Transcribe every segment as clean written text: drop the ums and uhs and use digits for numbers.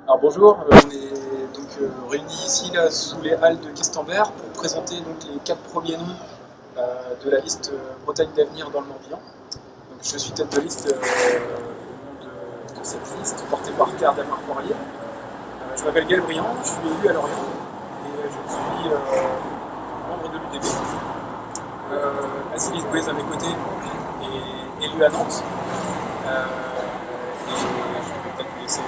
Alors bonjour, on est donc réunis ici là, sous les halles de Questembert pour présenter donc, les 4 premiers noms de la liste Bretagne d'avenir dans le Morbihan. Donc, je suis tête de liste au nom de cette liste portée par Claire Delmar-Poirier. Je m'appelle Gaël Briand, je suis élu à Lorient et je suis membre de l'UDB. Asilis Gouez à mes côtés est élu à Nantes. Et je vais peut-être vous laisser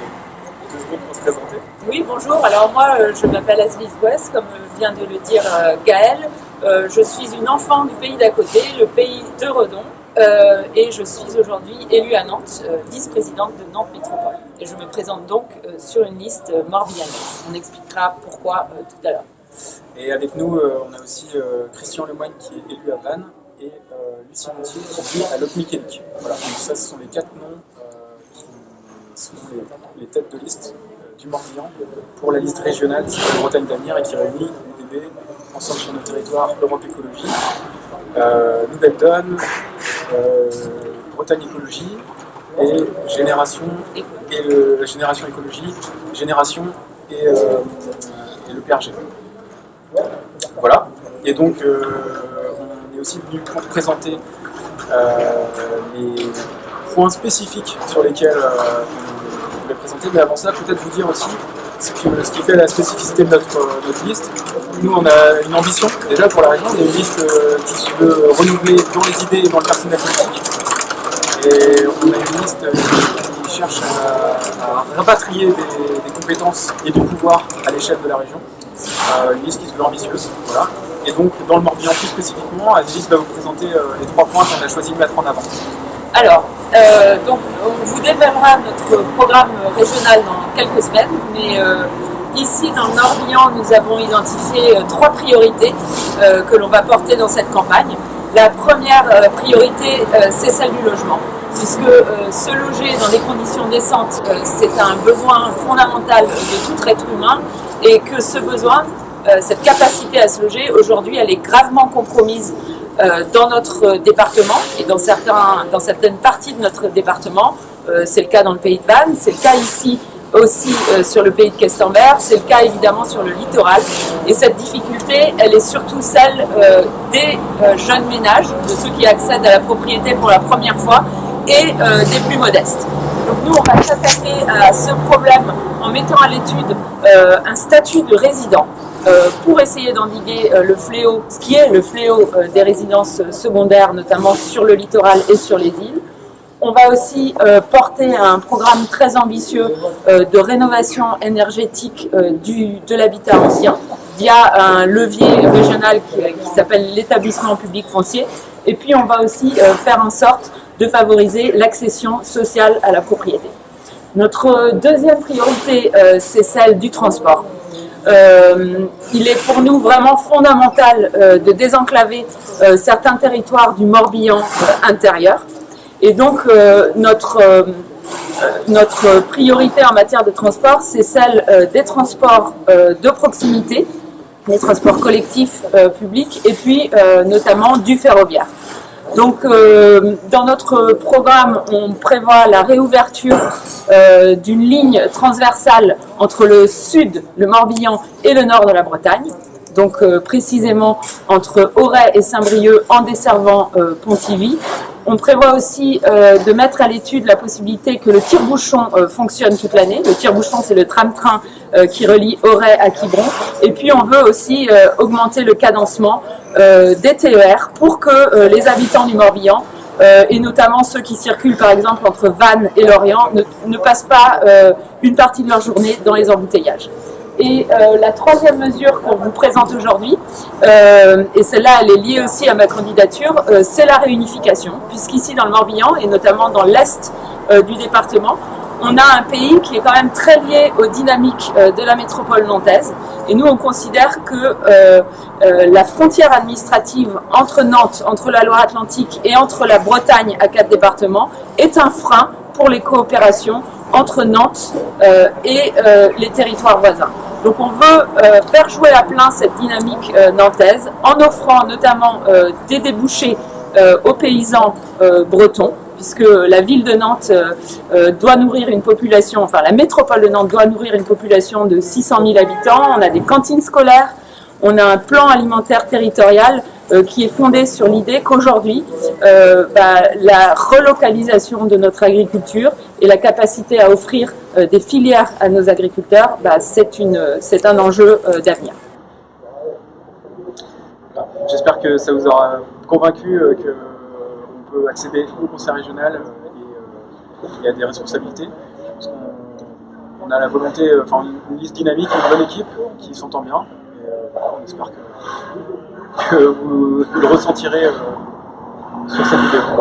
2 secondes pour se présenter. Oui, bonjour. Alors moi, je m'appelle Asilis Gouez, comme vient de le dire Gaël. Je suis une enfant du pays d'à côté, le pays de Redon. Et je suis aujourd'hui élue à Nantes, vice-présidente de Nantes Métropole. Et je me présente donc sur une liste morbihanaise. On expliquera pourquoi tout à l'heure. Et avec nous, on a aussi Christian Lemoine qui est élu à Vannes et Lucien Montier qui est à Locmiquélic. Voilà, donc ça, ce sont les 4 noms qui sont les têtes de liste du Morbihan pour la liste régionale qui s'appelle Bretagne d'avenir et qui réunit l'UDB, Ensemble sur nos territoires, Europe Écologie, Nouvelle Donne, Bretagne Écologie et Génération Écologie, Génération et le PRG. Voilà, et donc on est aussi venu pour présenter les points spécifiques sur lesquels on voulait présenter, mais avant ça, peut-être vous dire aussi ce qui fait la spécificité de notre liste. Nous, on a une ambition, déjà pour la région, on a une liste qui se veut renouveler dans les idées et dans le personnel politique. Et on a une liste qui cherche à rapatrier des compétences et du pouvoir à l'échelle de la région. Une liste qui se veut ambitieuse. Voilà. Et donc, dans le Morbihan plus spécifiquement, Asilis va vous présenter les 3 points qu'on a choisi de mettre en avant. Alors, donc, on vous dévoilera notre programme régional dans quelques semaines, mais ici dans le Morbihan, nous avons identifié 3 priorités que l'on va porter dans cette campagne. La première priorité, c'est celle du logement, puisque se loger dans des conditions décentes, c'est un besoin fondamental de tout être humain, et que ce besoin, cette capacité à se loger, aujourd'hui, elle est gravement compromise dans notre département et dans certaines parties de notre département. C'est le cas dans le pays de Vannes, c'est le cas ici aussi sur le pays de Questembert, c'est le cas évidemment sur le littoral. Et cette difficulté, elle est surtout celle des jeunes ménages, de ceux qui accèdent à la propriété pour la première fois et des plus modestes. Donc nous, on va s'attaquer à ce problème en mettant à l'étude un statut de résident pour essayer d'endiguer le fléau, ce qui est le fléau des résidences secondaires, notamment sur le littoral et sur les îles. On va aussi porter un programme très ambitieux de rénovation énergétique de l'habitat ancien via un levier régional qui s'appelle l'établissement public foncier. Et puis on va aussi faire en sorte de favoriser l'accession sociale à la propriété. Notre deuxième priorité, c'est celle du transport. Il est pour nous vraiment fondamental de désenclaver certains territoires du Morbihan intérieur. Et donc notre priorité en matière de transport, c'est celle des transports de proximité, des transports collectifs publics et puis notamment du ferroviaire. Donc dans notre programme, on prévoit la réouverture d'une ligne transversale entre le sud, le Morbihan, et le nord de la Bretagne. Donc précisément entre Auray et Saint-Brieuc en desservant Pontivy. On prévoit aussi de mettre à l'étude la possibilité que le tire-bouchon fonctionne toute l'année. Le tire-bouchon, c'est le tram-train qui relie Auray à Quiberon. Et puis on veut aussi augmenter le cadencement des TER pour que les habitants du Morbihan, et notamment ceux qui circulent par exemple entre Vannes et Lorient, ne passent pas une partie de leur journée dans les embouteillages. Et la troisième mesure qu'on vous présente aujourd'hui, et celle-là elle est liée aussi à ma candidature, c'est la réunification, puisqu'ici dans le Morbihan et notamment dans l'est du département, on a un pays qui est quand même très lié aux dynamiques de la métropole nantaise. Et nous on considère que la frontière administrative entre Nantes, entre la Loire-Atlantique et entre la Bretagne à 4 départements est un frein pour les coopérations entre Nantes et les territoires voisins. Donc on veut faire jouer à plein cette dynamique nantaise en offrant notamment des débouchés aux paysans bretons, puisque la ville de Nantes doit nourrir une population, enfin la métropole de Nantes doit nourrir une population de 600 000 habitants. On a des cantines scolaires, on a un plan alimentaire territorial qui est fondé sur l'idée qu'aujourd'hui, la relocalisation de notre agriculture et la capacité à offrir des filières à nos agriculteurs, c'est un enjeu d'avenir. J'espère que ça vous aura convaincu qu'on peut accéder au conseil régional et à des responsabilités. On a la volonté, une liste dynamique, une bonne équipe qui s'entend bien. On espère que vous le ressentirez sur cette vidéo.